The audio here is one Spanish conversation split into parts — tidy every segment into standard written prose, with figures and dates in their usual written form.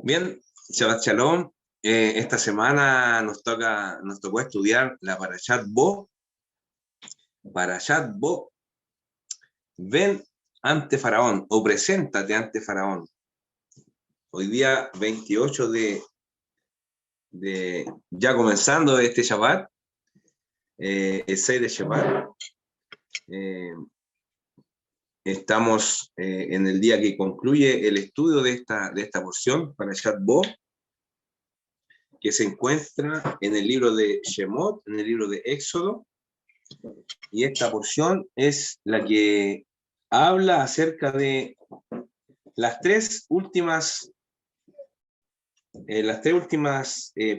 Bien, Shabbat Shalom. Esta semana nos tocó estudiar la Parashat Bo. Parashat Bo. Ven ante Faraón o preséntate ante Faraón. Hoy día 28 ya comenzando este Shabbat, el 6 de Shabbat. Estamos en el día que concluye el estudio de esta porción, Parashat Bo, que se encuentra en el libro de Shemot, en el libro de Éxodo, y esta porción es la que habla acerca de las tres últimas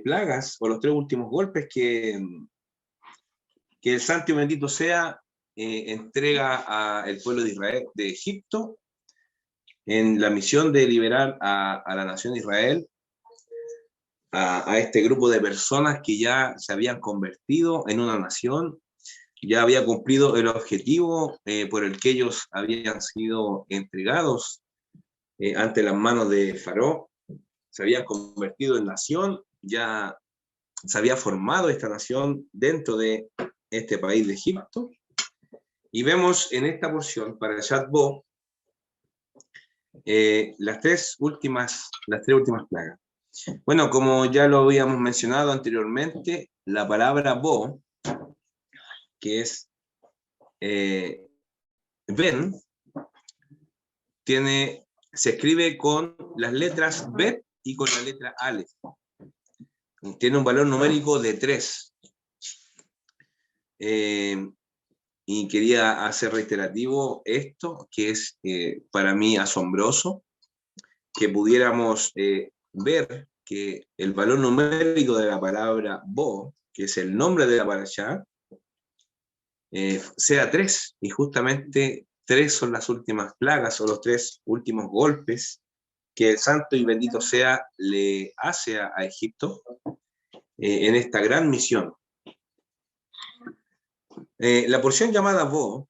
plagas o los tres últimos golpes que el Santo y Bendito sea entrega al pueblo de Israel, de Egipto, en la misión de liberar a la nación de Israel, a este grupo de personas que ya se habían convertido en una nación, ya había cumplido el objetivo por el que ellos habían sido entregados ante las manos de Faraón. Se habían convertido en nación, ya se había formado esta nación dentro de este país de Egipto. Y vemos en esta porción, Parashat Bo, las tres últimas plagas. Bueno, como ya lo habíamos mencionado anteriormente, la palabra Bo, que es Ben, se escribe con las letras Bet y con la letra Aleph. Tiene un valor numérico de 3. Y quería hacer reiterativo esto, que es para mí asombroso, que pudiéramos ver que el valor numérico de la palabra Bo, que es el nombre de la parashá, sea 3, y justamente 3 son las últimas plagas o los 3 últimos golpes que el Santo y Bendito sea le hace a Egipto en esta gran misión. La porción llamada Bo,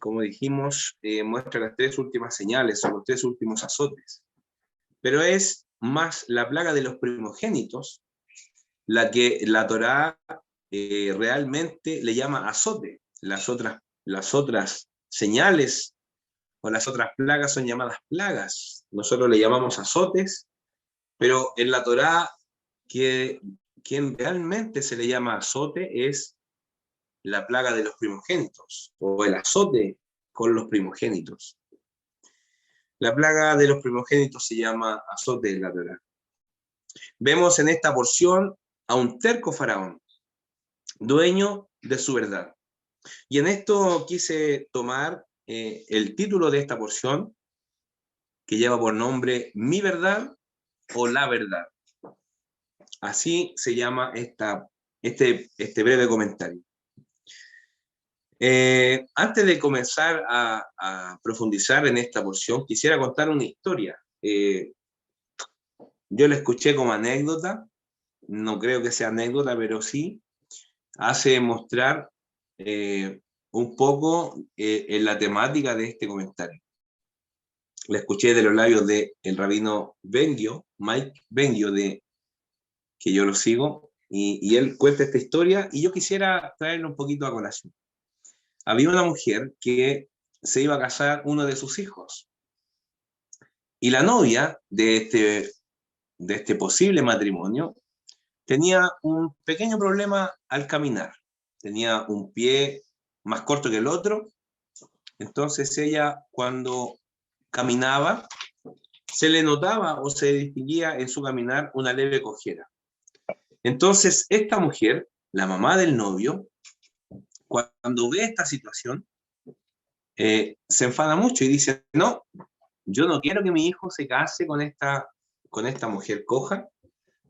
como dijimos, muestra las 3 últimas señales o los 3 últimos azotes, pero es más la plaga de los primogénitos la que la Torá realmente le llama azote. Las otras señales o las otras plagas son llamadas plagas. Nosotros le llamamos azotes, pero en la Torá quien realmente se le llama azote es la plaga de los primogénitos, o el azote con los primogénitos. La plaga de los primogénitos se llama azote en la Torá. Vemos en esta porción a un terco faraón, dueño de su verdad. Y en esto quise tomar el título de esta porción, que lleva por nombre Mi verdad o La verdad. Así se llama este breve comentario. Antes de comenzar a profundizar en esta porción, quisiera contar una historia. Yo la escuché como anécdota, no creo que sea anécdota, pero sí hace mostrar un poco en la temática de este comentario. La escuché de los labios del rabino Bengio, Mike Bengio, que yo lo sigo, y él cuenta esta historia, y yo quisiera traerlo un poquito a colación. Había una mujer que se iba a casar uno de sus hijos, y la novia de este posible matrimonio tenía un pequeño problema al caminar. Tenía un pie más corto que el otro, entonces ella, cuando caminaba, se le notaba o se distinguía en su caminar una leve cojera. Entonces esta mujer, la mamá del novio, cuando ve esta situación, se enfada mucho y dice: no, yo no quiero que mi hijo se case con esta mujer coja,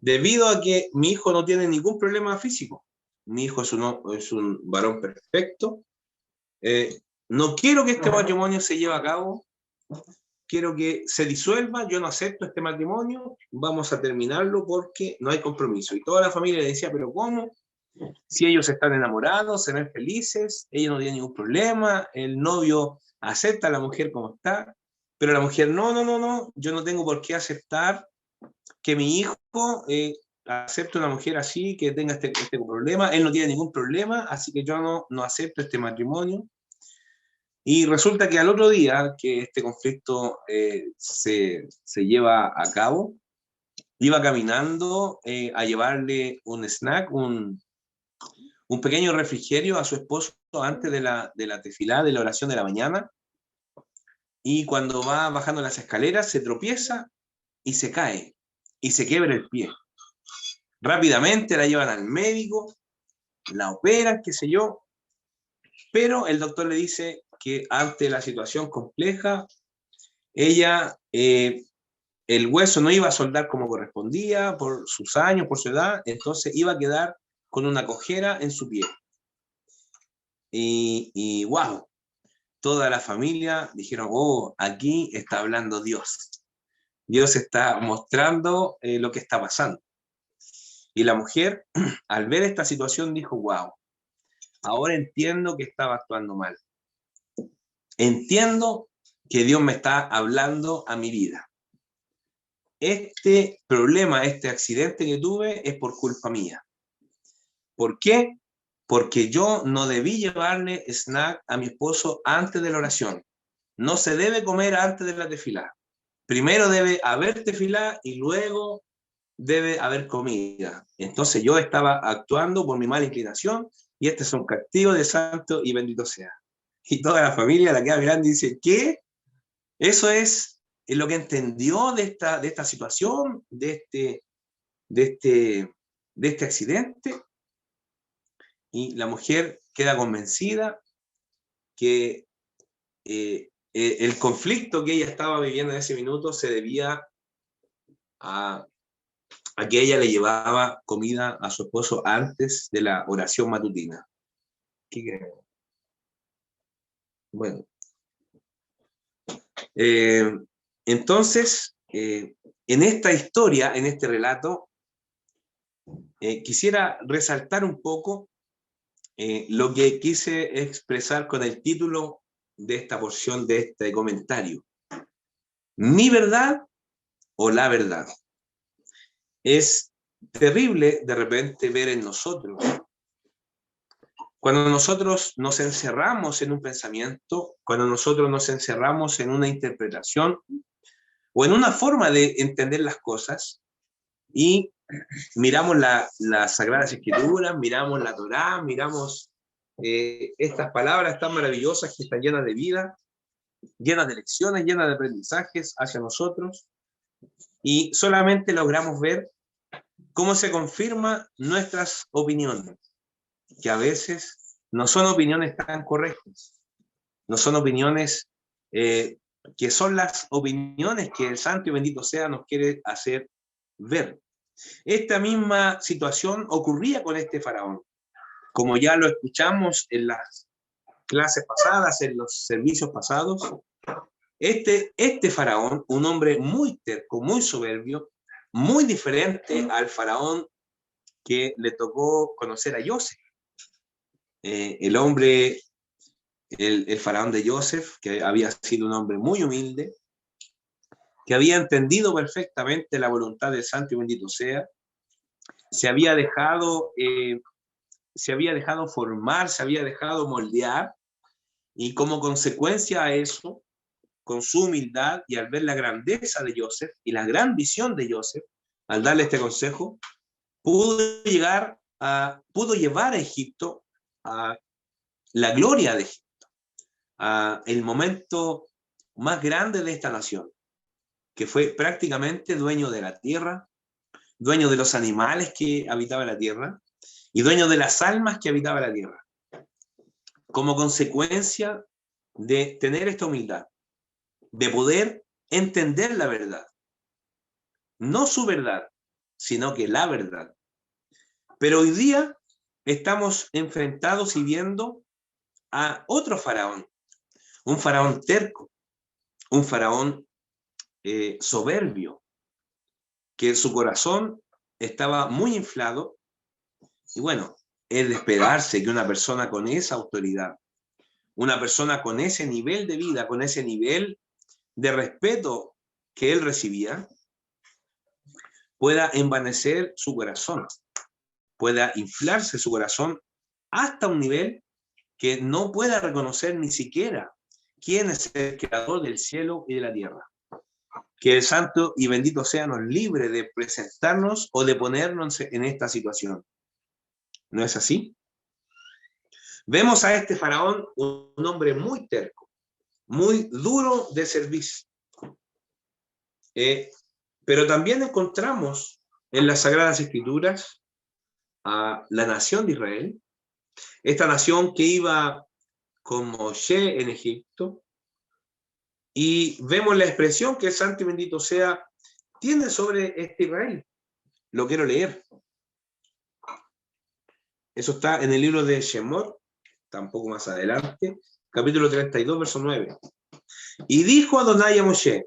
debido a que mi hijo no tiene ningún problema físico. Mi hijo es un varón perfecto. No quiero que este matrimonio se lleve a cabo. Quiero que se disuelva. Yo no acepto este matrimonio. Vamos a terminarlo porque no hay compromiso. Y toda la familia le decía: pero ¿cómo? Si ellos están enamorados, se ven felices, ella no tiene ningún problema, el novio acepta a la mujer como está, pero la mujer: no, yo no tengo por qué aceptar que mi hijo acepte una mujer así, que tenga este problema. Él no tiene ningún problema, así que yo no acepto este matrimonio. Y resulta que al otro día que este conflicto se lleva a cabo, iba caminando a llevarle un snack, un pequeño refrigerio a su esposo antes de la tefilá, de la oración de la mañana, y cuando va bajando las escaleras se tropieza y se cae, y se quiebra el pie. Rápidamente la llevan al médico, la operan, qué sé yo, pero el doctor le dice que ante la situación compleja, ella, el hueso no iba a soldar como correspondía por sus años, por su edad, entonces iba a quedar con una cojera en su pie. Y wow, toda la familia dijeron, oh, aquí está hablando Dios. Dios está mostrando lo que está pasando. Y la mujer, al ver esta situación, dijo, wow, ahora entiendo que estaba actuando mal. Entiendo que Dios me está hablando a mi vida. Este problema, este accidente que tuve es por culpa mía. ¿Por qué? Porque yo no debí llevarle snack a mi esposo antes de la oración. No se debe comer antes de la tefilá. Primero debe haber tefilá y luego debe haber comida. Entonces yo estaba actuando por mi mala inclinación y este es un castigo de santo y bendito sea. Y toda la familia la queda mirando y dice, ¿qué? Eso es lo que entendió de esta situación, de este accidente. Y la mujer queda convencida que el conflicto que ella estaba viviendo en ese minuto se debía a que ella le llevaba comida a su esposo antes de la oración matutina. ¿Qué creemos? Bueno, entonces, en esta historia, en este relato, quisiera resaltar un poco lo que quise expresar con el título de esta porción, de este comentario. Mi verdad o la verdad. Es terrible de repente ver en nosotros, cuando nosotros nos encerramos en un pensamiento, cuando nosotros nos encerramos en una interpretación o en una forma de entender las cosas y miramos las Sagradas Escrituras, miramos la Torá, miramos estas palabras tan maravillosas que están llenas de vida, llenas de lecciones, llenas de aprendizajes hacia nosotros, y solamente logramos ver cómo se confirman nuestras opiniones, que a veces no son opiniones tan correctas, no son opiniones que son las opiniones que el santo y bendito sea nos quiere hacer ver. Esta misma situación ocurría con este faraón, como ya lo escuchamos en las clases pasadas, en los servicios pasados. Este faraón, un hombre muy terco, muy soberbio, muy diferente al faraón que le tocó conocer a Joseph. El hombre, el faraón de Joseph, que había sido un hombre muy humilde, que había entendido perfectamente la voluntad del santo y bendito sea, se había dejado formar, se había dejado moldear, y como consecuencia a eso, con su humildad y al ver la grandeza de Joseph y la gran visión de Joseph, al darle este consejo, pudo llevar a Egipto a la gloria de Egipto, a el momento más grande de esta nación, que fue prácticamente dueño de la tierra, dueño de los animales que habitaban la tierra y dueño de las almas que habitaban la tierra, como consecuencia de tener esta humildad, de poder entender la verdad, no su verdad, sino que la verdad. Pero hoy día estamos enfrentados y viendo a otro faraón, un faraón terco, un faraón soberbio, que su corazón estaba muy inflado. Y bueno, es de esperarse que una persona con esa autoridad, una persona con ese nivel de vida, con ese nivel de respeto que él recibía, pueda envanecer su corazón, pueda inflarse su corazón hasta un nivel que no pueda reconocer ni siquiera quién es el creador del cielo y de la tierra. Que el santo y bendito sea nos libre de presentarnos o de ponernos en esta situación. ¿No es así? Vemos a este faraón un hombre muy terco, muy duro de servicio. Pero también encontramos en las Sagradas Escrituras a la nación de Israel, esta nación que iba con Moshe en Egipto, y vemos la expresión que el santo y bendito sea tiene sobre este Israel. Lo quiero leer. Eso está en el libro de Shemot, tampoco más adelante, capítulo 32, verso 9. Y dijo Adonai a Moshe: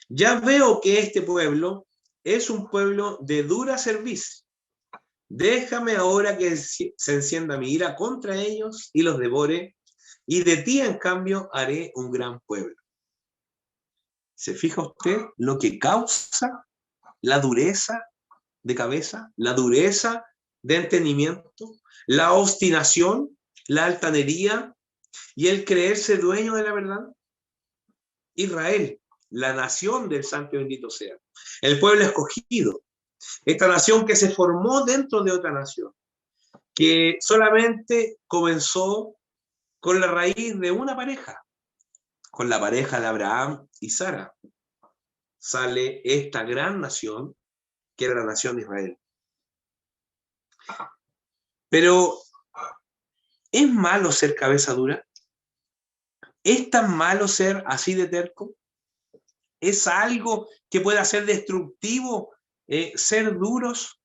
ya veo que este pueblo es un pueblo de dura cerviz. Déjame ahora que se encienda mi ira contra ellos y los devore, y de ti, en cambio, haré un gran pueblo. ¿Se fija usted lo que causa la dureza de cabeza, la dureza de entendimiento, la obstinación, la altanería y el creerse dueño de la verdad? Israel, la nación del santo y bendito sea, el pueblo escogido, esta nación que se formó dentro de otra nación, que solamente comenzó con la raíz de una pareja, con la pareja de Abraham y Sara. Sale esta gran nación, que era la nación de Israel. Pero, ¿es malo ser cabeza dura? ¿Es tan malo ser así de terco? ¿Es algo que pueda ser destructivo, ser duros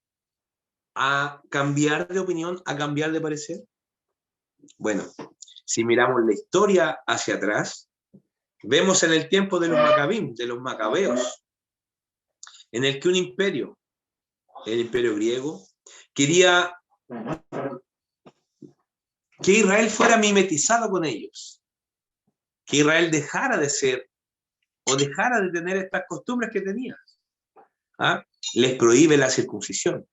a cambiar de opinión, a cambiar de parecer? Bueno, si miramos la historia hacia atrás, vemos en el tiempo de los Macabim, de los Macabeos, en el que un imperio, el imperio griego, quería que Israel fuera mimetizado con ellos, que Israel dejara de ser o dejara de tener estas costumbres que tenía. ¿Ah? Les prohíbe la circuncisión,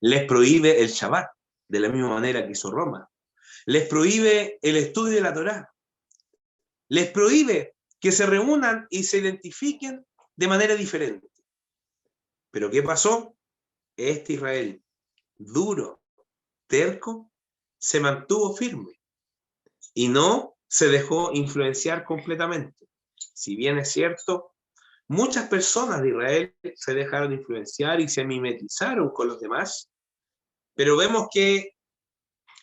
les prohíbe el Shabbat, de la misma manera que hizo Roma, les prohíbe el estudio de la Torá, les prohíbe que se reúnan y se identifiquen de manera diferente. ¿Pero qué pasó? Este Israel, duro, terco, se mantuvo firme y no se dejó influenciar completamente. Si bien es cierto, muchas personas de Israel se dejaron influenciar y se mimetizaron con los demás, pero vemos que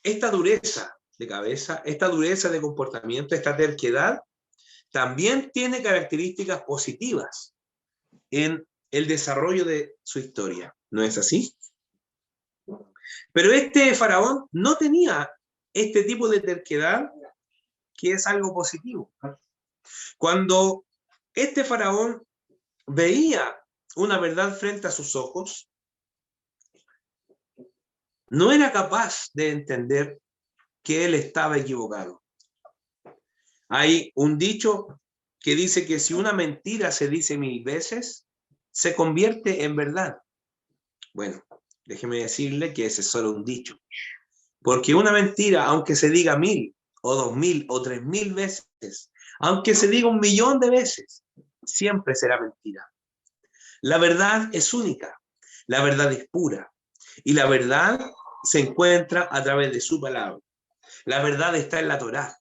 esta dureza de cabeza, esta dureza de comportamiento, esta terquedad, también tiene características positivas en el desarrollo de su historia. ¿No es así? Pero este faraón no tenía este tipo de terquedad, que es algo positivo. Cuando este faraón veía una verdad frente a sus ojos, no era capaz de entender que él estaba equivocado. Hay un dicho que dice que si una mentira se dice 1000 veces, se convierte en verdad. Bueno, déjeme decirle que ese es solo un dicho. Porque una mentira, aunque se diga 1000 o 2000 o 3000 veces, aunque se diga 1.000.000 de veces, siempre será mentira. La verdad es única, la verdad es pura, y la verdad se encuentra a través de su palabra. La verdad está en la Torá.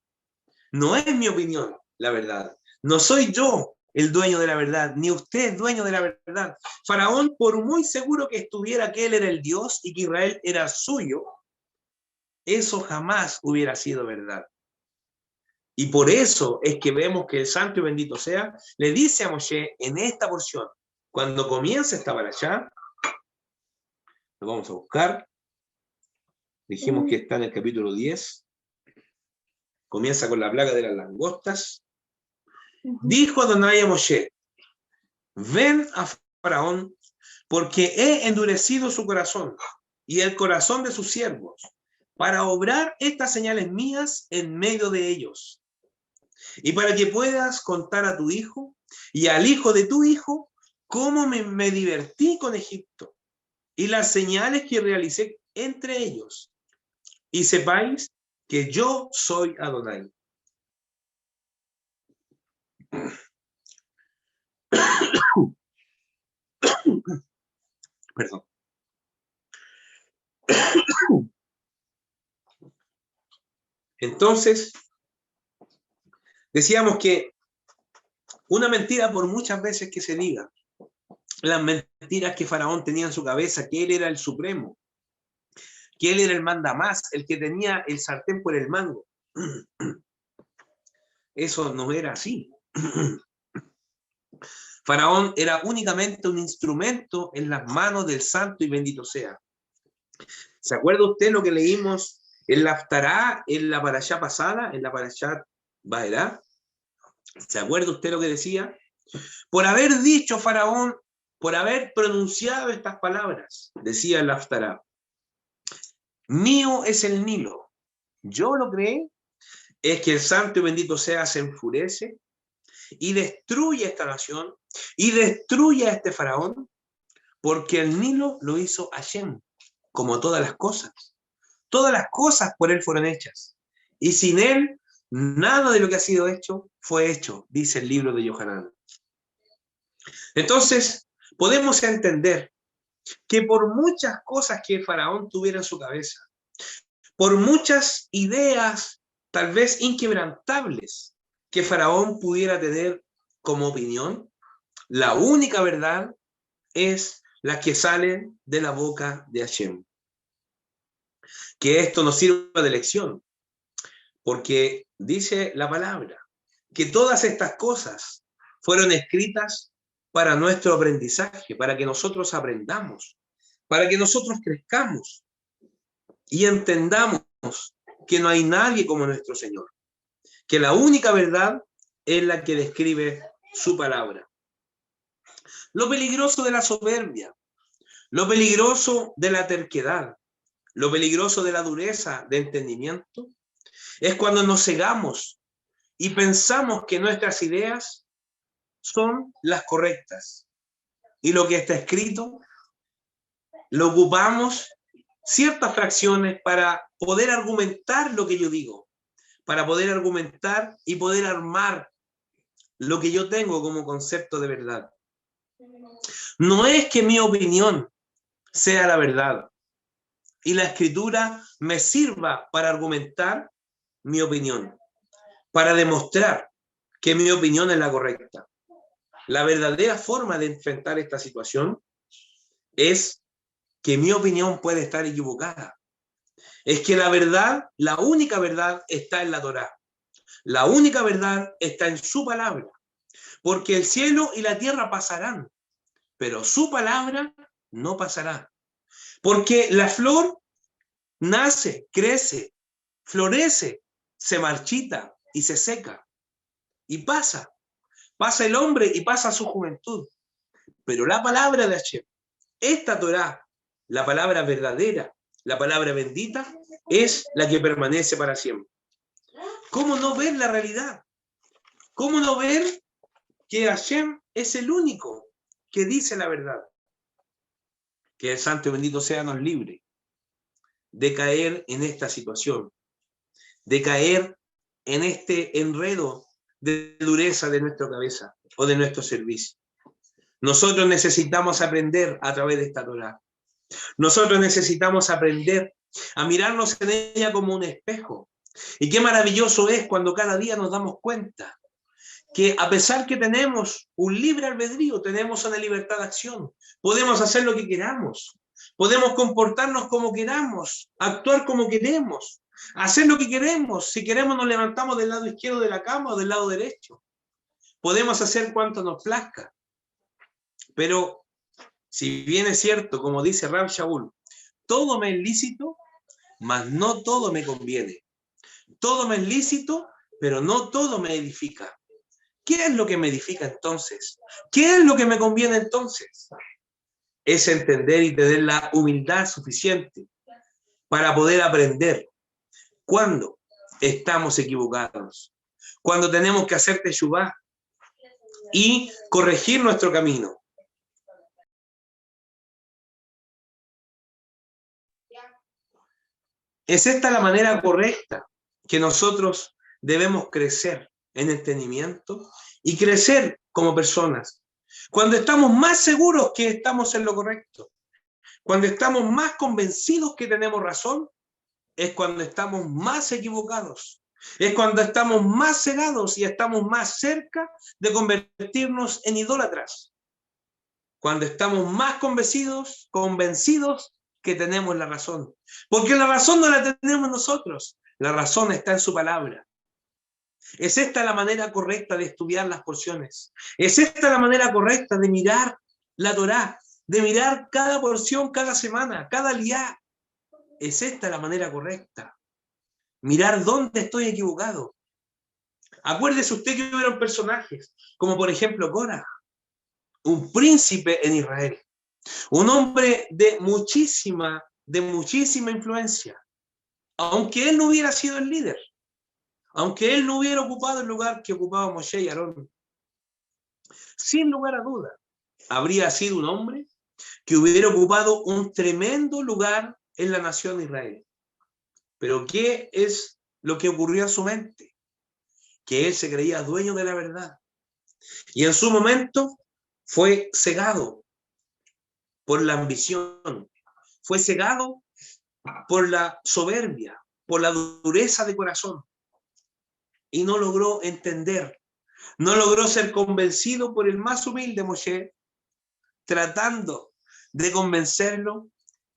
No es mi opinión la verdad. No soy yo el dueño de la verdad, ni usted es dueño de la verdad. Faraón, por muy seguro que estuviera que él era el Dios y que Israel era suyo, eso jamás hubiera sido verdad. Y por eso es que vemos que el santo y bendito sea, le dice a Moshe en esta porción, cuando comienza esta parashá, lo vamos a buscar, dijimos que está en el capítulo 10, comienza con la plaga de las langostas. Dijo Adonai a Moshe: ven a Faraón, porque he endurecido su corazón y el corazón de sus siervos, para obrar estas señales mías en medio de ellos, y para que puedas contar a tu hijo y al hijo de tu hijo cómo me divertí con Egipto y las señales que realicé entre ellos. Y sepáis que yo soy Adonai. Perdón. Entonces, decíamos que una mentira, por muchas veces que se diga, las mentiras que Faraón tenía en su cabeza, que él era el supremo, que él era el mandamás, el que tenía el sartén por el mango. Eso no era así. Faraón era únicamente un instrumento en las manos del santo y bendito sea. ¿Se acuerda usted lo que leímos en la Haftará, en la parashá pasada, en la parashá Vaerá? ¿Se acuerda usted lo que decía? Por haber dicho Faraón, por haber pronunciado estas palabras, decía el Haftará, mío es el Nilo, yo lo creé, es que el santo y bendito sea se enfurece y destruye esta nación y destruye a este Faraón, porque el Nilo lo hizo Hashem, como todas las cosas. Todas las cosas por él fueron hechas. Y sin él, nada de lo que ha sido hecho fue hecho, dice el libro de Yohanan. Entonces, podemos entender que por muchas cosas que Faraón tuviera en su cabeza, por muchas ideas tal vez inquebrantables que Faraón pudiera tener como opinión, la única verdad es la que sale de la boca de Hashem. Que esto nos sirva de lección, porque dice la palabra que todas estas cosas fueron escritas para nuestro aprendizaje, para que nosotros aprendamos, para que nosotros crezcamos y entendamos que no hay nadie como nuestro Señor, que la única verdad es la que describe su palabra. Lo peligroso de la soberbia, lo peligroso de la terquedad, lo peligroso de la dureza de entendimiento es cuando nos cegamos y pensamos que nuestras ideas son las correctas y lo que está escrito lo ocupamos ciertas fracciones para poder argumentar lo que yo digo, para poder argumentar y poder armar lo que yo tengo como concepto de verdad. No es que mi opinión sea la verdad y la escritura me sirva para argumentar mi opinión, para demostrar que mi opinión es la correcta. La verdadera forma de enfrentar esta situación es que mi opinión puede estar equivocada. Es que la verdad, la única verdad está en la Torá. La única verdad está en su palabra. Porque el cielo y la tierra pasarán, pero su palabra no pasará. Porque la flor nace, crece, florece, se marchita y se seca. Y pasa. Pasa el hombre y pasa su juventud. Pero la palabra de Hashem, esta Torá, la palabra verdadera, la palabra bendita, es la que permanece para siempre. ¿Cómo no ver la realidad? ¿Cómo no ver que Hashem es el único que dice la verdad? Que el santo y bendito sea nos libre de caer en esta situación, de caer en este enredo de dureza de nuestra cabeza o de nuestro servicio. Nosotros necesitamos aprender a través de esta Torá. Nosotros necesitamos aprender a mirarnos en ella como un espejo. Y qué maravilloso es cuando cada día nos damos cuenta que a pesar que tenemos un libre albedrío, tenemos una libertad de acción, podemos hacer lo que queramos, podemos comportarnos como queramos, actuar como queremos, hacer lo que queremos. Si queremos nos levantamos del lado izquierdo de la cama o del lado derecho. Podemos hacer cuanto nos plazca. Pero si bien es cierto, como dice Rab Shaul, todo me es lícito, mas no todo me conviene. Todo me es lícito, pero no todo me edifica. ¿Qué es lo que me edifica entonces? ¿Qué es lo que me conviene entonces? Es entender y tener la humildad suficiente para poder aprender cuando estamos equivocados, cuando tenemos que hacer teshuvá y corregir nuestro camino. ¿Es esta la manera correcta que nosotros debemos crecer en entendimiento y crecer como personas? Cuando estamos más seguros que estamos en lo correcto, cuando estamos más convencidos que tenemos razón, es cuando estamos más equivocados. Es cuando estamos más cegados y estamos más cerca de convertirnos en idólatras. Cuando estamos más convencidos que tenemos la razón. Porque la razón no la tenemos nosotros. La razón está en su palabra. ¿Es esta la manera correcta de estudiar las porciones? ¿Es esta la manera correcta de mirar la Torá? De mirar cada porción, cada semana, cada día. ¿Es esta la manera correcta? Mirar dónde estoy equivocado. Acuérdese usted que hubieron personajes, como por ejemplo Korah, un príncipe en Israel, un hombre de muchísima influencia, aunque él no hubiera sido el líder, aunque él no hubiera ocupado el lugar que ocupaba Moshe y Aarón, sin lugar a duda, habría sido un hombre que hubiera ocupado un tremendo lugar en la nación de Israel. Pero ¿qué es lo que ocurrió en su mente? Que él se creía dueño de la verdad. Y en su momento fue cegado por la ambición, fue cegado por la soberbia, por la dureza de corazón. Y no logró entender, no logró ser convencido por el más humilde Moshe, tratando de convencerlo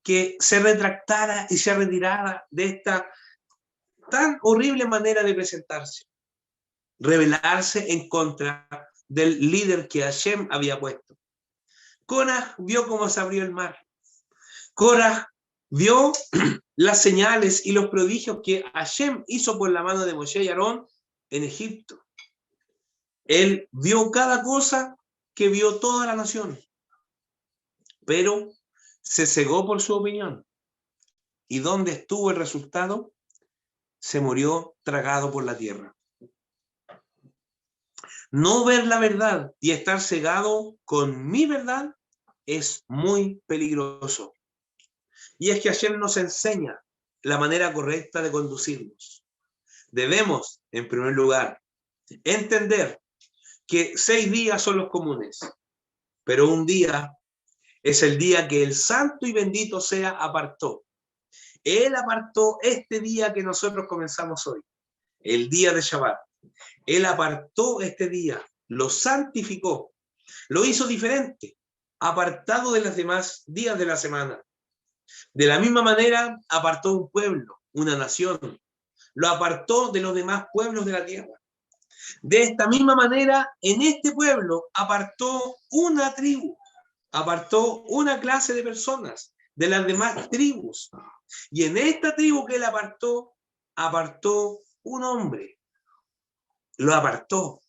que se retractara y se retirara de esta tan horrible manera de presentarse, rebelarse en contra del líder que Hashem había puesto. Korah vio cómo se abrió el mar. Korah vio las señales y los prodigios que Hashem hizo por la mano de Moshe y Aarón en Egipto. Él vio cada cosa que vio toda la nación, pero se cegó por su opinión. ¿Y dónde estuvo el resultado? Se murió tragado por la tierra. No ver la verdad y estar cegado con mi verdad es muy peligroso. Y es que Hashem nos enseña la manera correcta de conducirnos. Debemos, en primer lugar, entender que 6 días son los comunes, pero un día es el día que el santo y bendito sea apartó. Él apartó este día que nosotros comenzamos hoy, el día de Shabbat. Él apartó este día, lo santificó, lo hizo diferente, apartado de los demás días de la semana. De la misma manera, apartó un pueblo, una nación, lo apartó de los demás pueblos de la tierra. De esta misma manera, en este pueblo apartó una tribu, apartó una clase de personas de las demás tribus. Y en esta tribu que él apartó un hombre, lo apartó,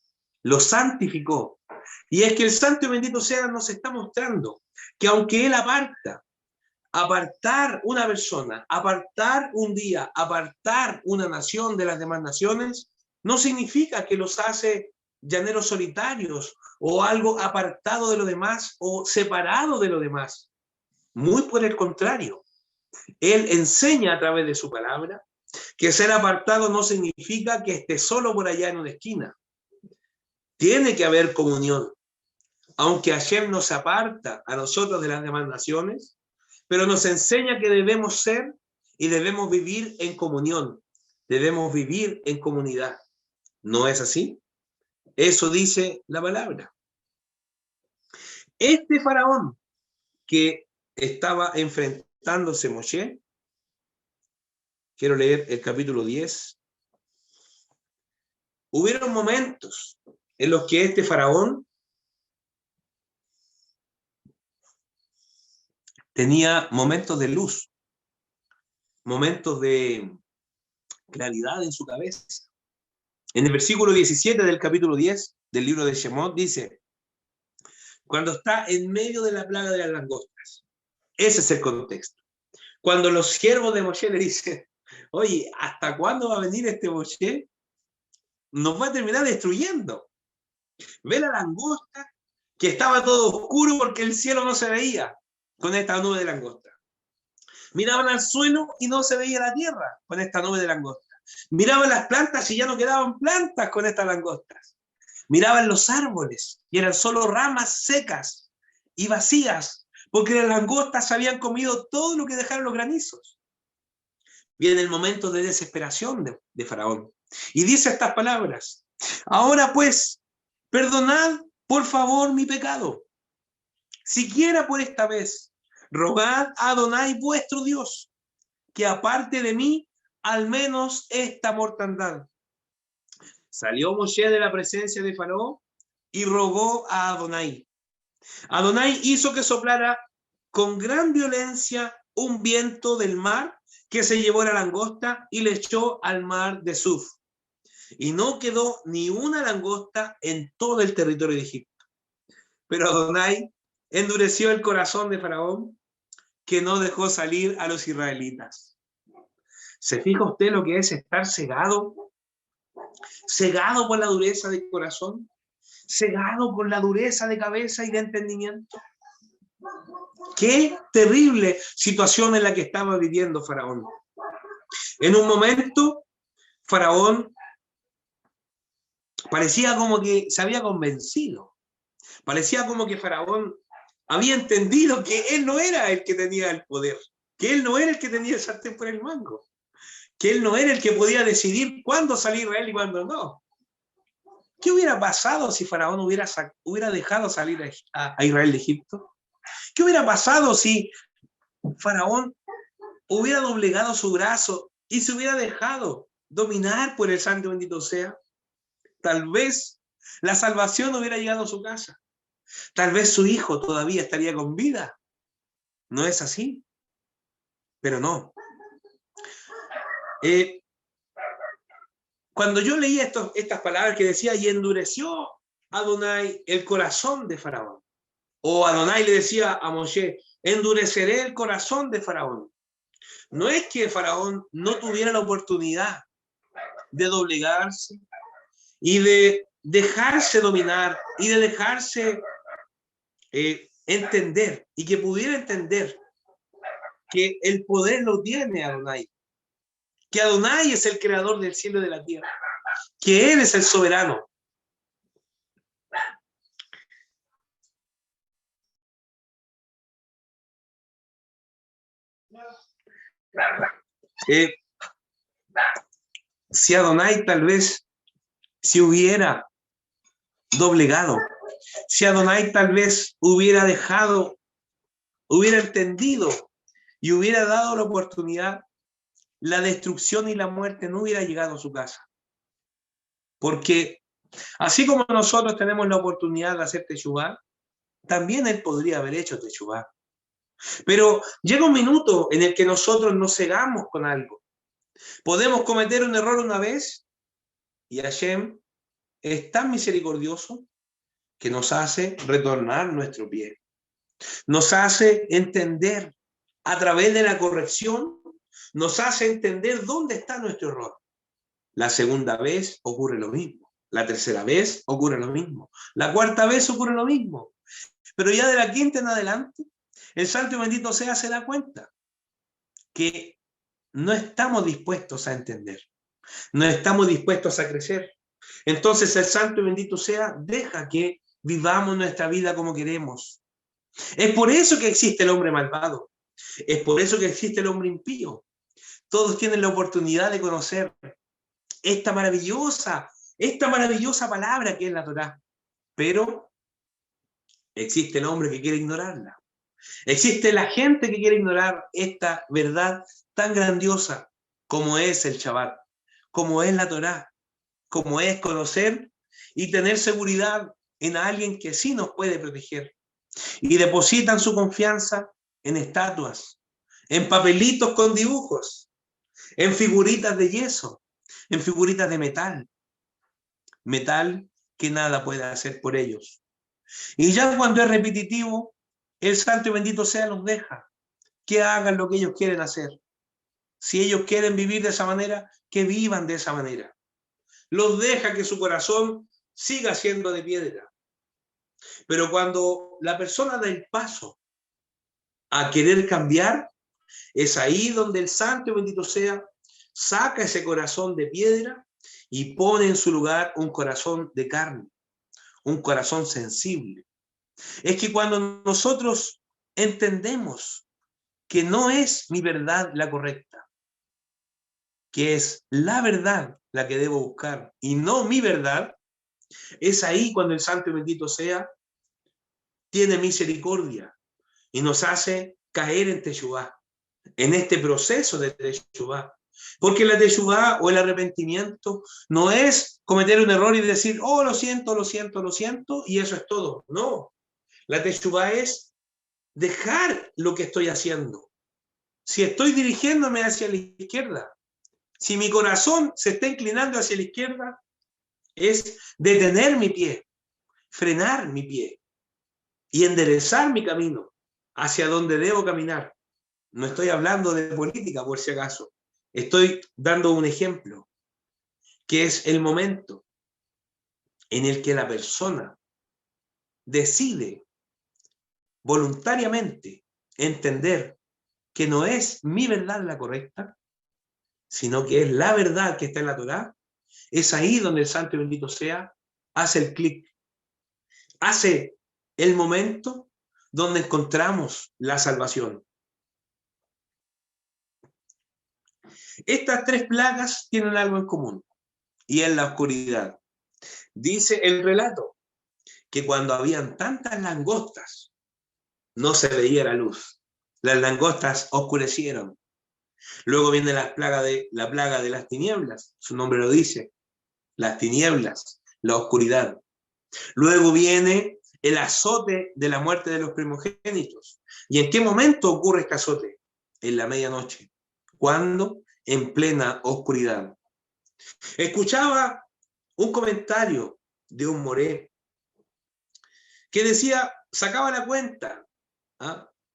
lo santificó. Y es que el santo y bendito sea nos está mostrando que aunque él apartar una persona, apartar un día, apartar una nación de las demás naciones, no significa que los hace llaneros solitarios o algo apartado de lo demás o separado de lo demás. Muy por el contrario. Él enseña a través de su palabra que ser apartado no significa que esté solo por allá en una esquina. Tiene que haber comunión. Aunque Hashem nos aparta a nosotros de las demás naciones, pero nos enseña que debemos ser y debemos vivir en comunión. Debemos vivir en comunidad. ¿No es así? Eso dice la palabra. Este faraón que estaba enfrentándose Moshe, quiero leer el capítulo 10. Hubieron momentos en los que este faraón tenía momentos de luz, momentos de claridad en su cabeza. En el versículo 17 del capítulo 10 del libro de Shemot dice, cuando está en medio de la plaga de las langostas. Ese es el contexto. Cuando los siervos de Moshe le dicen, oye, ¿hasta cuándo va a venir este Moshe? Nos va a terminar destruyendo. Ve la langosta, que estaba todo oscuro porque el cielo no se veía con esta nube de langosta. Miraban al suelo y no se veía la tierra con esta nube de langostas. Miraban las plantas y ya no quedaban plantas con estas langostas. Miraban los árboles y eran solo ramas secas y vacías, porque las langostas habían comido todo lo que dejaron los granizos. Viene el momento de desesperación de Faraón y dice estas palabras: ahora pues, perdonad por favor mi pecado, siquiera por esta vez, rogad a Adonai vuestro Dios, que aparte de mí al menos esta mortandad. Salió Moshe de la presencia de Faraón y rogó a Adonai. Adonai hizo que soplara con gran violencia un viento del mar que se llevó a la langosta y le echó al mar de Suf. Y no quedó ni una langosta en todo el territorio de Egipto. Pero Adonai endureció el corazón de Faraón, que no dejó salir a los israelitas. ¿Se fija usted lo que es estar cegado? Cegado por la dureza de corazón, cegado por la dureza de cabeza y de entendimiento. Qué terrible situación en la que estaba viviendo Faraón. En un momento, Faraón parecía como que se había convencido. Parecía como que Faraón había entendido que él no era el que tenía el poder, que él no era el que tenía el sartén por el mango, que él no era el que podía decidir cuándo salir Israel y cuándo no. ¿Qué hubiera pasado si Faraón hubiera dejado salir a Israel de Egipto? ¿Qué hubiera pasado si Faraón hubiera doblegado su brazo y se hubiera dejado dominar por el santo bendito sea? Tal vez la salvación hubiera llegado a su casa. Tal vez su hijo todavía estaría con vida. ¿No es así? Pero no. Cuando yo leía estas palabras que decía, y endureció Adonai el corazón de Faraón, o Adonai le decía a Moshe, endureceré el corazón de Faraón. No es que Faraón no tuviera la oportunidad de doblegarse y de dejarse dominar y de dejarse entender, y que pudiera entender que el poder lo tiene Adonai, que Adonai es el creador del cielo y de la tierra, que Él es el soberano. Si Adonai tal vez se hubiera doblegado, si Adonai tal vez hubiera dejado, hubiera entendido y hubiera dado la oportunidad, la destrucción y la muerte no hubiera llegado a su casa. Porque así como nosotros tenemos la oportunidad de hacer teshuvá, también Él podría haber hecho teshuvá. Pero llega un minuto en el que nosotros nos cegamos con algo. Podemos cometer un error una vez y Hashem es tan misericordioso que nos hace retornar nuestro pie. Nos hace entender a través de la corrección, nos hace entender dónde está nuestro error. La segunda vez ocurre lo mismo. La tercera vez ocurre lo mismo. La cuarta vez ocurre lo mismo. Pero ya de la quinta en adelante, el santo y bendito sea se da cuenta que no estamos dispuestos a entender. No estamos dispuestos a crecer. Entonces el santo y bendito sea deja que vivamos nuestra vida como queremos. Es por eso que existe el hombre malvado. Es por eso que existe el hombre impío. Todos tienen la oportunidad de conocer esta maravillosa palabra que es la Torá. Pero existe el hombre que quiere ignorarla. Existe la gente que quiere ignorar esta verdad tan grandiosa como es el Shabbat, como es la Torá, como es conocer y tener seguridad en alguien que sí nos puede proteger. Y depositan su confianza en estatuas, en papelitos con dibujos, en figuritas de yeso, en figuritas de metal. Metal que nada puede hacer por ellos. Y ya cuando es repetitivo, el santo y bendito sea los deja que hagan lo que ellos quieren hacer. Si ellos quieren vivir de esa manera, que vivan de esa manera. Los deja que su corazón siga siendo de piedra. Pero cuando la persona da el paso a querer cambiar, Es ahí donde el santo y bendito sea saca ese corazón de piedra y pone en su lugar un corazón de carne, un corazón sensible. Es que cuando nosotros entendemos que no es mi verdad la correcta, que es la verdad la que debo buscar y no mi verdad, es ahí cuando el santo y bendito sea tiene misericordia y nos hace caer en Teshuvá, en este proceso de Teshuvá. Porque la Teshuvá o el arrepentimiento no es cometer un error y decir, oh, lo siento, lo siento, lo siento, y eso es todo. No, la Teshuvá es dejar lo que estoy haciendo. Si estoy dirigiéndome hacia la izquierda, si mi corazón se está inclinando hacia la izquierda, es detener mi pie, frenar mi pie y enderezar mi camino hacia donde debo caminar. No estoy hablando de política, por si acaso. Estoy dando un ejemplo, que es el momento en el que la persona decide voluntariamente entender que no es mi verdad la correcta, sino que es la verdad que está en la Torá. Es ahí donde el santo y bendito sea hace el clic, hace el momento donde encontramos la salvación. Estas tres plagas tienen algo en común, y es la oscuridad. Dice el relato que cuando habían tantas langostas, no se veía la luz. Las langostas oscurecieron. Luego viene la plaga de las tinieblas, su nombre lo dice, las tinieblas, la oscuridad. Luego viene el azote de la muerte de los primogénitos. ¿Y en qué momento ocurre este azote? En la medianoche. ¿Cuándo? En plena oscuridad. Escuchaba un comentario de un moré que decía, sacaba la cuenta,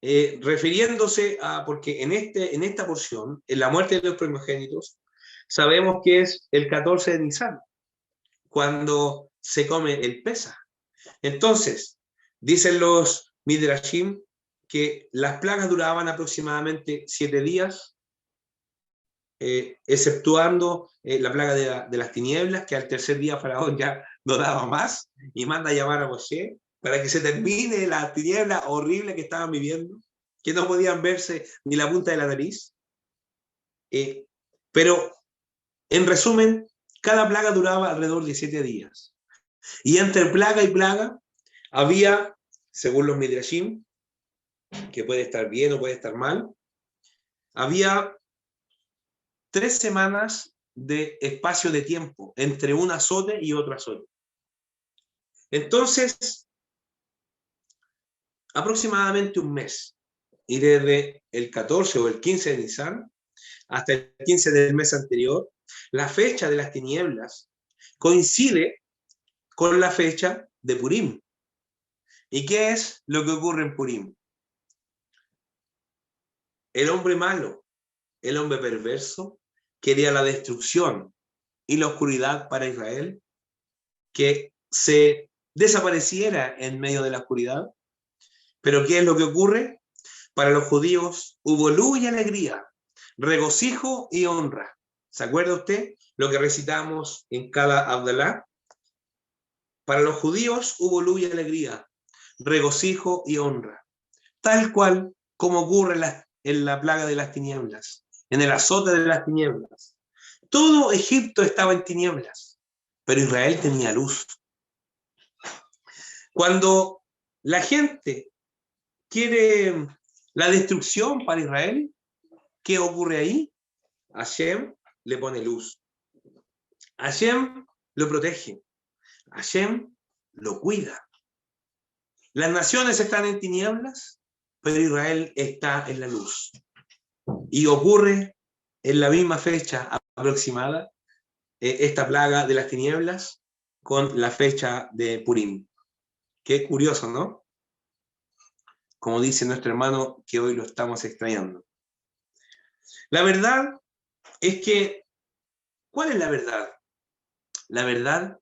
refiriéndose a, porque en esta porción, en la muerte de los primogénitos, sabemos que es el 14 de Nisan, cuando se come el Pesaj. Entonces, dicen los Midrashim que las plagas duraban aproximadamente 7 días, exceptuando la plaga de las tinieblas, que al tercer día Faraón ya no daba más y manda a llamar a Moshe para que se termine la tiniebla horrible que estaban viviendo, que no podían verse ni la punta de la nariz. Pero, en resumen, cada plaga duraba alrededor de 7 días. Y entre plaga y plaga había, según los Midrashim, que puede estar bien o puede estar mal, había 3 semanas de espacio de tiempo entre un azote y otro azote. Entonces, aproximadamente un mes, y desde el 14 o el 15 de Nisan hasta el 15 del mes anterior, la fecha de las tinieblas coincide con la fecha de Purim. ¿Y qué es lo que ocurre en Purim? El hombre malo, el hombre perverso, quería la destrucción y la oscuridad para Israel, que se desapareciera en medio de la oscuridad. Pero ¿qué es lo que ocurre? Para los judíos hubo luz y alegría, regocijo y honra. ¿Se acuerda usted lo que recitamos en cada Abdalá? Para los judíos hubo luz y alegría, regocijo y honra, tal cual como ocurre en la plaga de las tinieblas, en el azote de las tinieblas. Todo Egipto estaba en tinieblas, pero Israel tenía luz. Cuando la gente quiere la destrucción para Israel, ¿qué ocurre ahí? Hashem le pone luz. Hashem lo protege. Hashem lo cuida. Las naciones están en tinieblas, pero Israel está en la luz. Y ocurre en la misma fecha aproximada esta plaga de las tinieblas con la fecha de Purim. Qué curioso, ¿no? Como dice nuestro hermano, que hoy lo estamos extrañando. La verdad es que, ¿cuál es la verdad? La verdad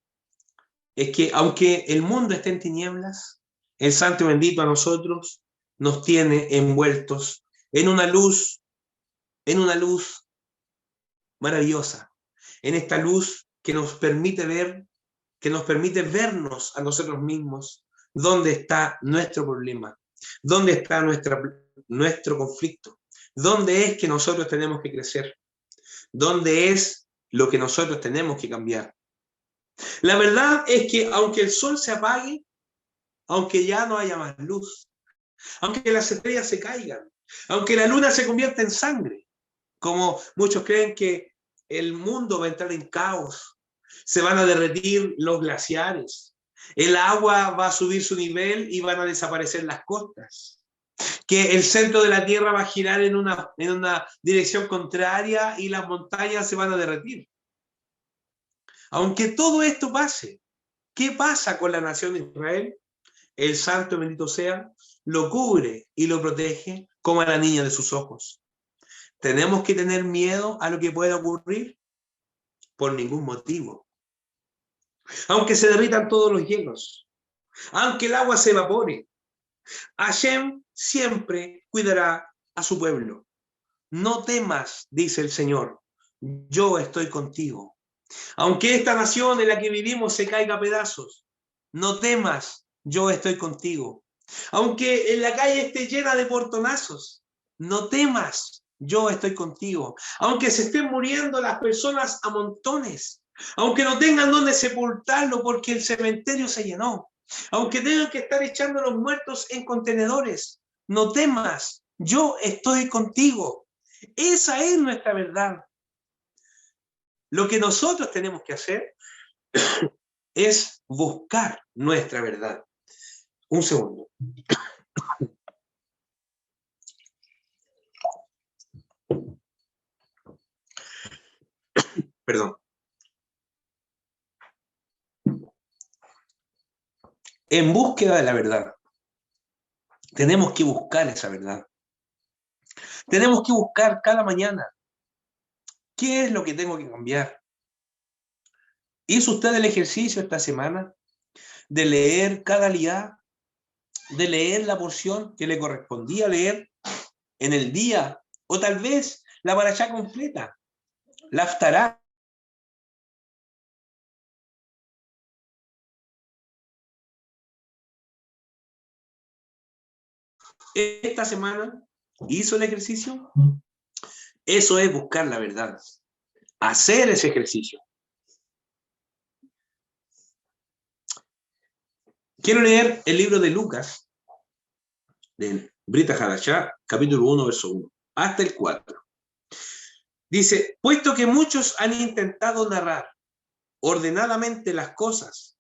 es que aunque el mundo esté en tinieblas, el Santo y Bendito a nosotros nos tiene envueltos en una luz en una luz maravillosa, en esta luz que nos permite ver, que nos permite vernos a nosotros mismos, dónde está nuestro problema, dónde está nuestro conflicto, dónde es que nosotros tenemos que crecer, dónde es lo que nosotros tenemos que cambiar. La verdad es que aunque el sol se apague, aunque ya no haya más luz, aunque las estrellas se caigan, aunque la luna se convierta en sangre, como muchos creen que el mundo va a entrar en caos, se van a derretir los glaciares, el agua va a subir su nivel y van a desaparecer las costas, que el centro de la Tierra va a girar en una dirección contraria y las montañas se van a derretir. Aunque todo esto pase, ¿qué pasa con la nación de Israel? El santo bendito sea, lo cubre y lo protege como a la niña de sus ojos. ¿Tenemos que tener miedo a lo que pueda ocurrir? Por ningún motivo. Aunque se derritan todos los hielos, aunque el agua se evapore, Hashem siempre cuidará a su pueblo. No temas, dice el Señor, yo estoy contigo. Aunque esta nación en la que vivimos se caiga a pedazos, no temas, yo estoy contigo. Aunque en la calle esté llena de portonazos, no temas, yo estoy contigo. Aunque se estén muriendo las personas a montones, aunque no tengan dónde sepultarlo porque el cementerio se llenó, aunque tengan que estar echando a los muertos en contenedores, no temas, yo estoy contigo. Esa es nuestra verdad. Lo que nosotros tenemos que hacer es buscar nuestra verdad. Un segundo. Perdón. En búsqueda de la verdad. Tenemos que buscar esa verdad. Tenemos que buscar cada mañana. ¿Qué es lo que tengo que cambiar? ¿Hizo usted el ejercicio esta semana de leer cada día, de leer la porción que le correspondía leer en el día, o tal vez la parashá completa, la haftará? Esta semana hizo el ejercicio. Eso es buscar la verdad, hacer ese ejercicio. Quiero leer el libro de Lucas, del Brit Hadashah, capítulo 1, verso 1, hasta el 4. Dice, puesto que muchos han intentado narrar ordenadamente las cosas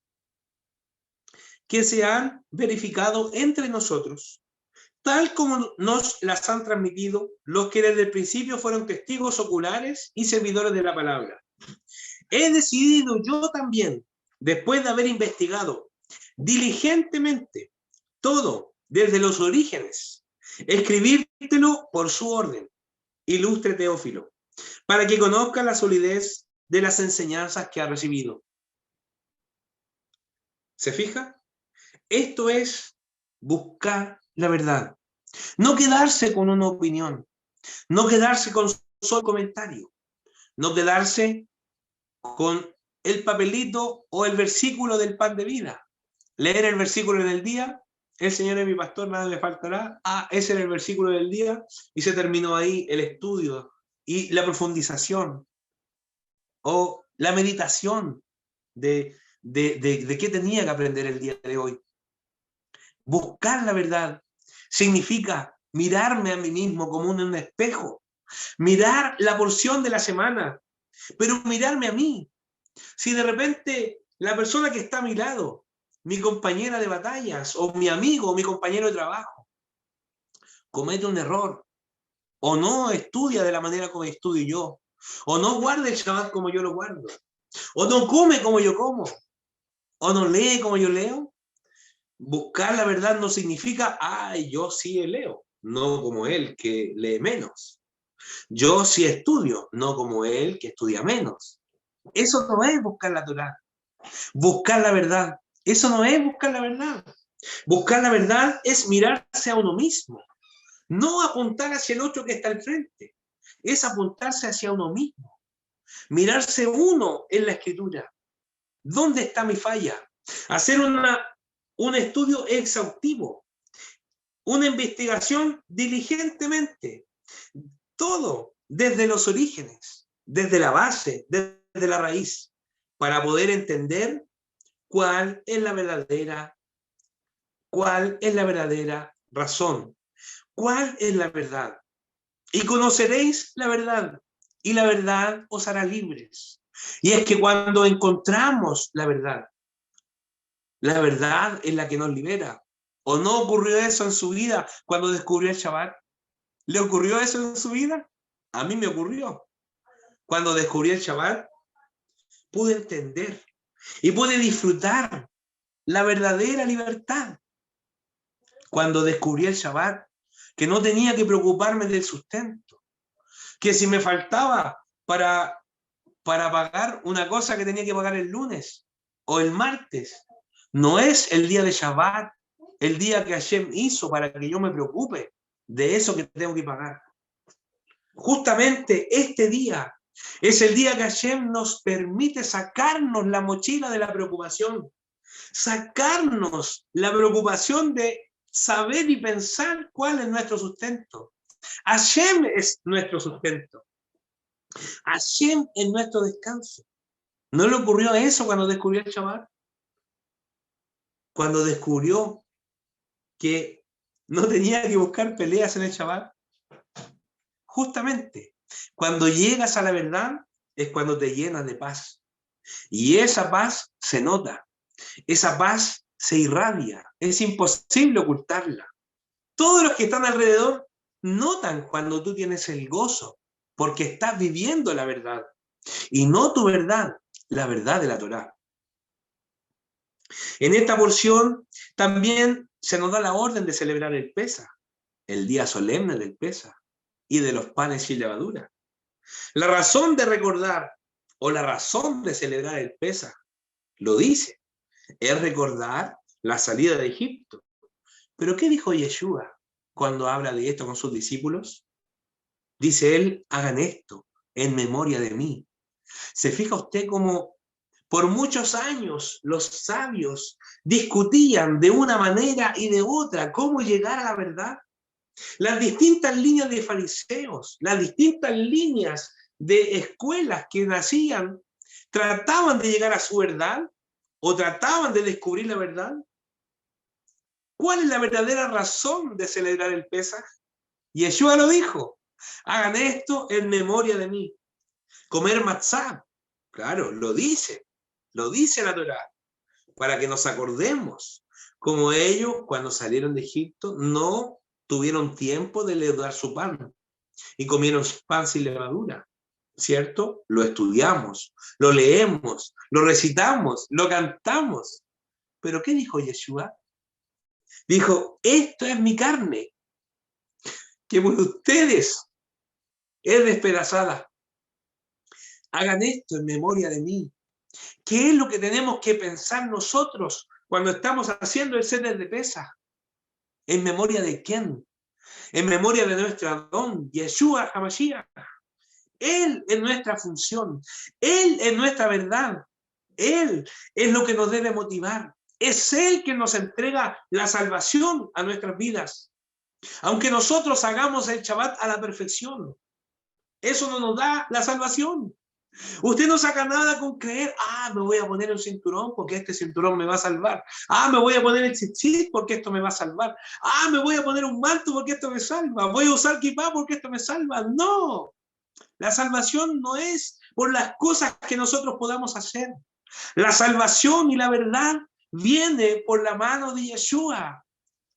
que se han verificado entre nosotros, tal como nos las han transmitido los que desde el principio fueron testigos oculares y servidores de la palabra. He decidido yo también, después de haber investigado diligentemente todo desde los orígenes, escribírtelo por su orden, ilustre Teófilo, para que conozca la solidez de las enseñanzas que ha recibido. ¿Se fija? Esto es buscar la verdad. No quedarse con una opinión, no quedarse con solo comentario, no quedarse con el papelito o el versículo del pan de vida. Leer el versículo en el día, el Señor es mi pastor, nada le faltará. Ese era el versículo del día y se terminó ahí el estudio y la profundización o la meditación de qué tenía que aprender el día de hoy. Buscar la verdad significa mirarme a mí mismo como un espejo, mirar la porción de la semana, pero mirarme a mí. Si de repente la persona que está a mi lado, mi compañera de batallas, o mi amigo, o mi compañero de trabajo, comete un error, o no estudia de la manera como estudio yo, o no guarda el Shabbat como yo lo guardo, o no come como yo como, o no lee como yo leo, buscar la verdad no significa, yo sí leo, no como él que lee menos. Yo sí estudio, no como él que estudia menos. Eso no es buscar la Torá. Buscar la verdad. Eso no es buscar la verdad. Buscar la verdad es mirarse a uno mismo, no apuntar hacia el otro que está al frente. es apuntarse hacia uno mismo, mirarse uno en la Escritura. ¿Dónde está mi falla? Hacer un estudio exhaustivo, una investigación diligentemente, todo desde los orígenes, desde la base, desde la raíz, para poder entender cuál es la verdadera razón, cuál es la verdad. Y conoceréis la verdad, y la verdad os hará libres. Y es que cuando encontramos la verdad es la que nos libera. ¿O no ocurrió eso en su vida cuando descubrió el Shabbat? ¿Le ocurrió eso en su vida? A mí me ocurrió. Cuando descubrí el Shabbat, pude entender y pude disfrutar la verdadera libertad. Cuando descubrí el Shabbat, que no tenía que preocuparme del sustento, que si me faltaba para pagar una cosa que tenía que pagar el lunes o el martes, no es el día de Shabbat, el día que Hashem hizo para que yo me preocupe de eso que tengo que pagar. Justamente este día es el día que Hashem nos permite sacarnos la mochila de la preocupación, sacarnos la preocupación de saber y pensar cuál es nuestro sustento. Hashem es nuestro sustento. Hashem es nuestro descanso. ¿No le ocurrió eso cuando descubrió el Shabbat? Cuando descubrió que no tenía que buscar peleas en el Shabbat. Justamente, cuando llegas a la verdad es cuando te llenas de paz. Y esa paz se nota. Esa paz se irradia. Es imposible ocultarla. Todos los que están alrededor notan cuando tú tienes el gozo, porque estás viviendo la verdad. Y no tu verdad, la verdad de la Torá. En esta porción también se nos da la orden de celebrar el Pesaj, el día solemne del Pesaj y de los panes sin levadura. La razón de recordar o la razón de celebrar el Pesaj, lo dice, es recordar la salida de Egipto. ¿Pero qué dijo Yeshua cuando habla de esto con sus discípulos? Dice él, hagan esto en memoria de mí. ¿Se fija usted cómo por muchos años los sabios discutían de una manera y de otra cómo llegar a la verdad? Las distintas líneas de fariseos, las distintas líneas de escuelas que nacían, trataban de llegar a su verdad o trataban de descubrir la verdad. ¿Cuál es la verdadera razón de celebrar el Pesaj? Yeshua lo dijo, hagan esto en memoria de mí. Comer matzá, claro, lo dice la Torá, para que nos acordemos, como ellos cuando salieron de Egipto no tuvieron tiempo de leudar su pan y comieron pan sin levadura, ¿cierto? Lo estudiamos, lo leemos, lo recitamos, lo cantamos. ¿Pero qué dijo Yeshua? Dijo, esto es mi carne, que por ustedes es despedazada. Hagan esto en memoria de mí. ¿Qué es lo que tenemos que pensar nosotros cuando estamos haciendo el Seder de Pesaj? ¿En memoria de quién? En memoria de nuestro Adón, Yeshua HaMashiach. Él es nuestra función. Él es nuestra verdad. Él es lo que nos debe motivar. Es Él quien nos entrega la salvación a nuestras vidas. Aunque nosotros hagamos el Shabbat a la perfección, eso no nos da la salvación. Usted no saca nada con creer, me voy a poner el cinturón porque este cinturón me va a salvar. Me voy a poner el tzitzit porque esto me va a salvar. Me voy a poner un manto porque esto me salva. Voy a usar kipá porque esto me salva. No, la salvación no es por las cosas que nosotros podamos hacer. La salvación y la verdad viene por la mano de Yeshua.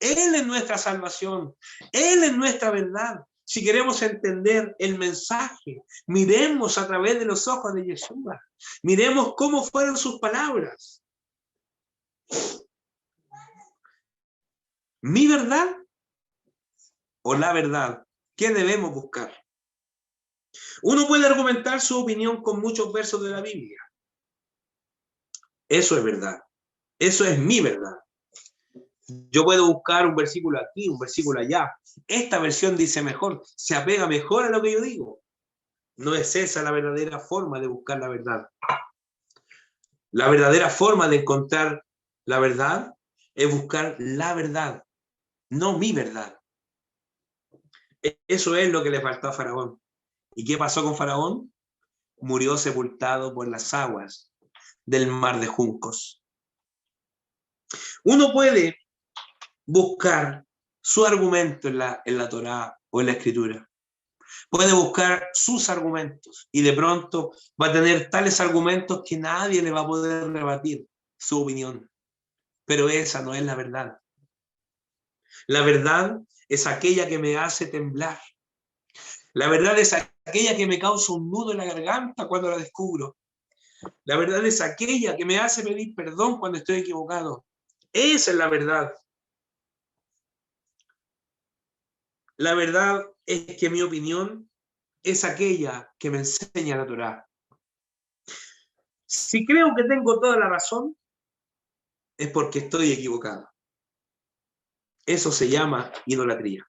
Él es nuestra salvación. Él es nuestra verdad. Si queremos entender el mensaje, miremos a través de los ojos de Yeshua. Miremos cómo fueron sus palabras. ¿Mi verdad o la verdad? ¿Qué debemos buscar? Uno puede argumentar su opinión con muchos versos de la Biblia. Eso es verdad. Eso es mi verdad. Yo puedo buscar un versículo aquí, un versículo allá. Esta versión dice mejor, se apega mejor a lo que yo digo. No es esa la verdadera forma de buscar la verdad. La verdadera forma de encontrar la verdad es buscar la verdad, no mi verdad. Eso es lo que le faltó a Faraón. ¿Y qué pasó con Faraón? Murió sepultado por las aguas del mar de juncos. Uno puede buscar su argumento en la Torá o en la Escritura. Puede buscar sus argumentos y de pronto va a tener tales argumentos que nadie le va a poder rebatir su opinión. Pero esa no es la verdad. La verdad es aquella que me hace temblar. La verdad es aquella que me causa un nudo en la garganta cuando la descubro. La verdad es aquella que me hace pedir perdón cuando estoy equivocado. Esa es la verdad. La verdad es que mi opinión es aquella que me enseña la Torá. Si creo que tengo toda la razón, es porque estoy equivocado. Eso se llama idolatría.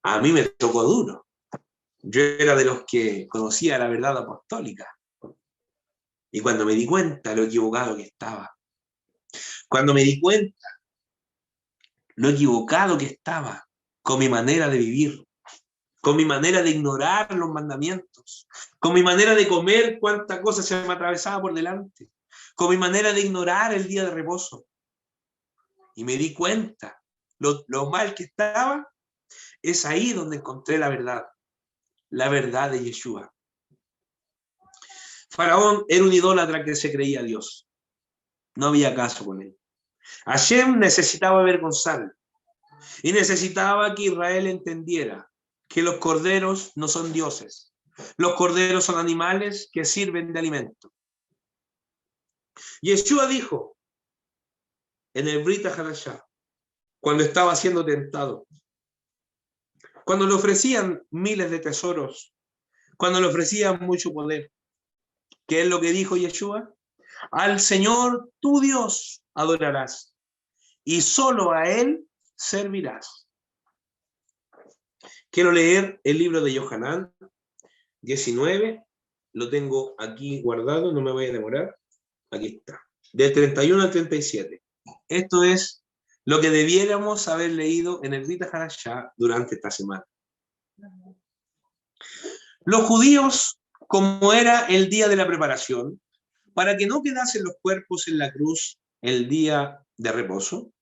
A mí me tocó duro. Yo era de los que conocía la verdad apostólica. Y cuando me di cuenta lo equivocado que estaba, cuando me di cuenta lo equivocado que estaba con mi manera de vivir, con mi manera de ignorar los mandamientos, con mi manera de comer cuánta cosa se me atravesaba por delante, con mi manera de ignorar el día de reposo. Y me di cuenta lo mal que estaba, es ahí donde encontré la verdad de Yeshua. Faraón era un idólatra que se creía Dios. No había caso con él. Hashem necesitaba avergonzarlo y necesitaba que Israel entendiera que los corderos no son dioses. Los corderos son animales que sirven de alimento. Yeshua dijo en el Brit HaDashah, cuando estaba siendo tentado, cuando le ofrecían miles de tesoros, cuando le ofrecían mucho poder, ¿qué es lo que dijo Yeshua? Al Señor tu Dios adorarás y solo a Él servirás. Quiero leer el libro de Yohanan 19, lo tengo aquí guardado, no me voy a demorar. Aquí está, del 31 al 37. Esto es lo que debiéramos haber leído en el Brit HaDashah durante esta semana. Los judíos, como era el día de la preparación, para que no quedasen los cuerpos en la cruz el día de reposo,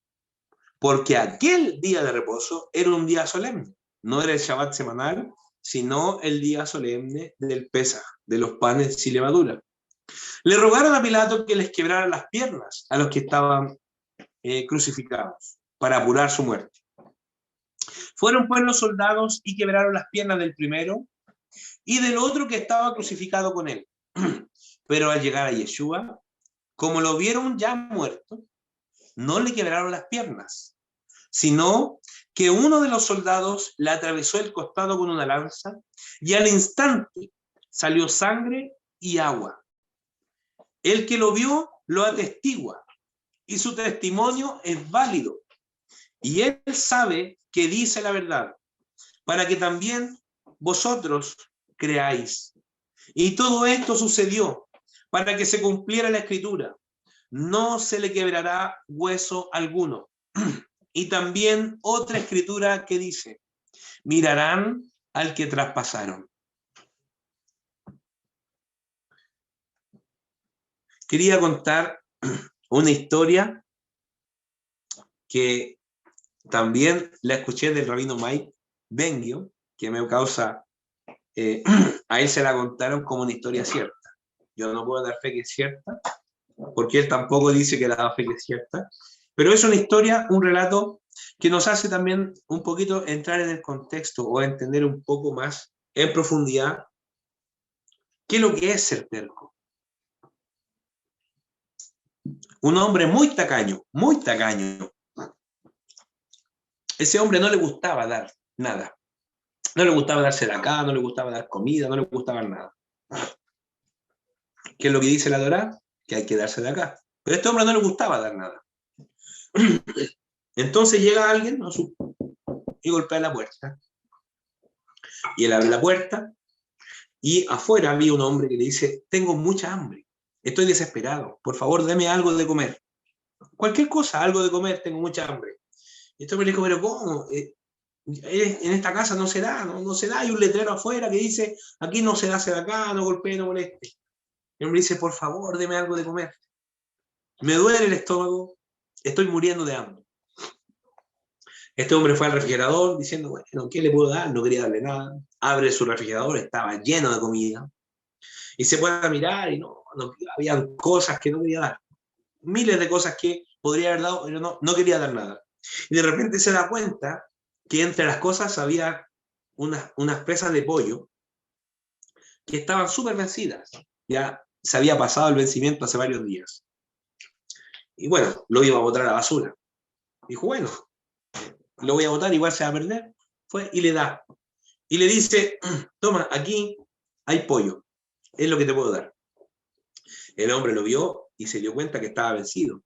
porque aquel día de reposo era un día solemne, no era el Shabbat semanal, sino el día solemne del Pesaj, de los panes sin levadura. Le rogaron a Pilato que les quebrara las piernas a los que estaban crucificados, para apurar su muerte. Fueron pues los soldados y quebraron las piernas del primero y del otro que estaba crucificado con él. Pero al llegar a Yeshua, como lo vieron ya muerto, no le quebraron las piernas, sino que uno de los soldados le atravesó el costado con una lanza y al instante salió sangre y agua. El que lo vio lo atestigua y su testimonio es válido. Y él sabe que dice la verdad, para que también vosotros creáis. Y todo esto sucedió para que se cumpliera la escritura. No se le quebrará hueso alguno. Y también otra escritura que dice, mirarán al que traspasaron. Quería contar una historia que también la escuché del rabino Mike Bengio, que me causa, a él se la contaron como una historia cierta. Yo no puedo dar fe que es cierta, porque él tampoco dice que la da fe que es cierta, pero es una historia, un relato que nos hace también un poquito entrar en el contexto o entender un poco más en profundidad qué es lo que es ser terco. Un hombre muy tacaño, muy tacaño. Ese hombre no le gustaba dar nada. No le gustaba darse de acá, no le gustaba dar comida, no le gustaba nada. ¿Qué es lo que dice la Torá? Que hay que darse de acá. Pero a este hombre no le gustaba dar nada. Entonces llega alguien, ¿no?, y golpea la puerta. Y él abre la puerta y afuera había un hombre que le dice: tengo mucha hambre, estoy desesperado, por favor, deme algo de comer. Cualquier cosa, algo de comer, tengo mucha hambre. Y este hombre le dijo: pero ¿cómo? En esta casa no se da, no se da. Hay un letrero afuera que dice: aquí no se da, se da acá, no golpee, no moleste. El hombre dice: por favor, deme algo de comer. Me duele el estómago, estoy muriendo de hambre. Este hombre fue al refrigerador diciendo: bueno, ¿qué le puedo dar? No quería darle nada. Abre su refrigerador, estaba lleno de comida. Y se puede mirar y no había cosas que no quería dar. Miles de cosas que podría haber dado, pero no quería dar nada. Y de repente se da cuenta que entre las cosas había unas presas de pollo que estaban súper vencidas. Ya se había pasado el vencimiento hace varios días. Y bueno, lo iba a botar a la basura. Dijo: bueno, lo voy a botar, igual se va a perder. Fue y le da. Y le dice: toma, aquí hay pollo, es lo que te puedo dar. El hombre lo vio y se dio cuenta que estaba vencido,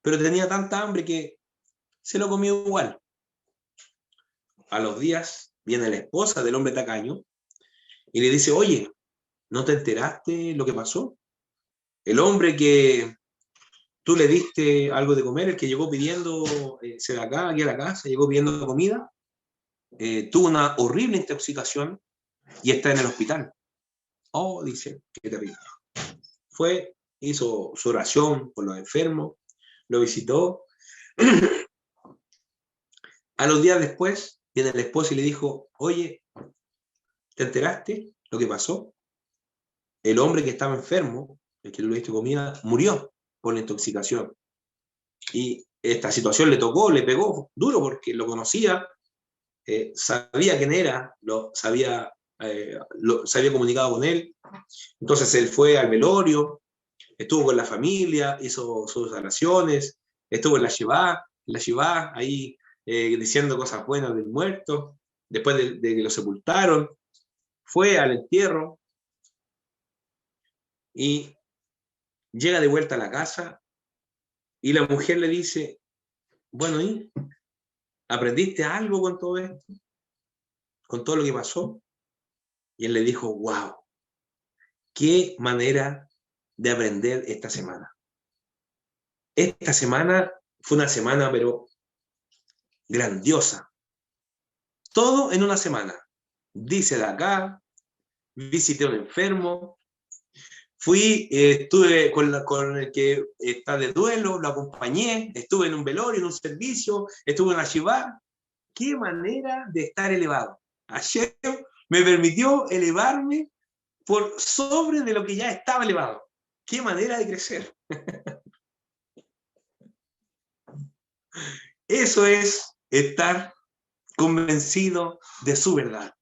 pero tenía tanta hambre que se lo comió igual. A los días viene la esposa del hombre tacaño y le dice: oye, ¿no te enteraste lo que pasó? El hombre que tú le diste algo de comer, el que llegó pidiendo, se de acá, aquí a la casa, llegó pidiendo comida, tuvo una horrible intoxicación y está en el hospital. Oh, dice, qué terrible. Fue, hizo su oración por los enfermos, lo visitó. A los días después, viene la esposa y le dijo: oye, ¿te enteraste lo que pasó? El hombre que estaba enfermo, el que tú le diste comida, murió por la intoxicación. Y esta situación le tocó, le pegó duro porque lo conocía, sabía quién era, se había comunicado con él. Entonces él fue al velorio, estuvo con la familia, hizo sus oraciones, estuvo en la Shivá, ahí diciendo cosas buenas del muerto, después de que lo sepultaron, fue al entierro y llega de vuelta a la casa y la mujer le dice: bueno, ¿y aprendiste algo con todo esto? ¿Con todo lo que pasó? Y él le dijo: wow, qué manera de aprender esta semana. Esta semana fue una semana, pero grandiosa. Todo en una semana. Dice de acá, visité a un enfermo, estuve con el que está de duelo, lo acompañé, estuve en un velorio, en un servicio, estuve en la Shivá. Qué manera de estar elevado. Ayer me permitió elevarme por sobre de lo que ya estaba elevado. Qué manera de crecer. Eso es estar convencido de su verdad.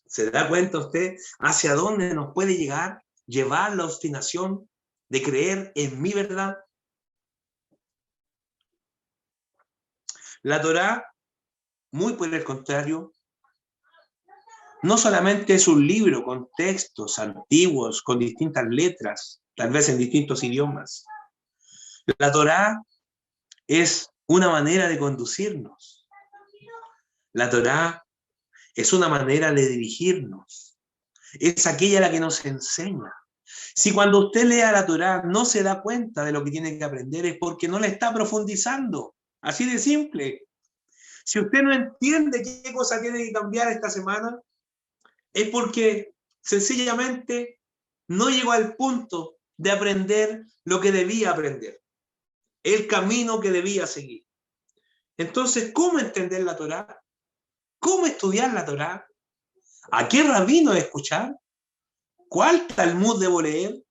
¿Se da cuenta usted hacia dónde nos puede llevar la obstinación de creer en mi verdad? La Torá, muy por el contrario, no solamente es un libro con textos antiguos, con distintas letras, tal vez en distintos idiomas. La Torá es una manera de conducirnos. La Torá es una manera de dirigirnos. Es aquella la que nos enseña. Si cuando usted lea la Torá no se da cuenta de lo que tiene que aprender, es porque no la está profundizando. Así de simple. Si usted no entiende qué cosa tiene que cambiar esta semana, es porque sencillamente no llegó al punto de aprender lo que debía aprender, el camino que debía seguir. Entonces, ¿cómo entender la Torá? ¿Cómo estudiar la Torá? ¿A qué rabino escuchar? ¿Cuál Talmud debo leer?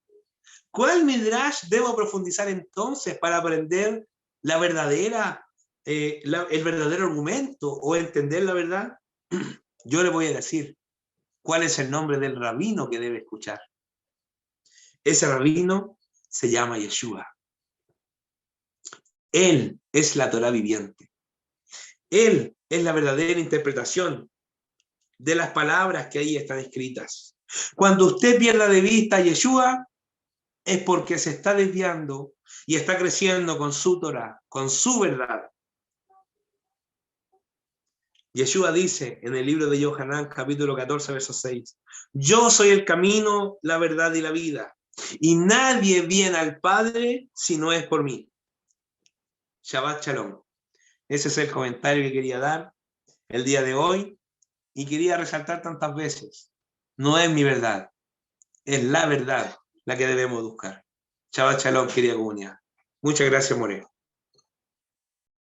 ¿Cuál Midrash debo profundizar entonces para aprender la verdadera, el verdadero argumento o entender la verdad? Yo le voy a decir cuál es el nombre del rabino que debe escuchar. Ese rabino se llama Yeshua. Él es la Torá viviente. Él es la verdadera interpretación de las palabras que ahí están escritas. Cuando usted pierda de vista a Yeshua, es porque se está desviando y está creciendo con su Torá, con su verdad. Yeshua dice en el libro de Yohanan, capítulo 14, verso 6, yo soy el camino, la verdad y la vida, y nadie viene al Padre si no es por mí. Shabbat Shalom. Ese es el comentario que quería dar el día de hoy y quería resaltar tantas veces. No es mi verdad, es la verdad la que debemos buscar. Shabbat Shalom, querida comunidad. Muchas gracias, More.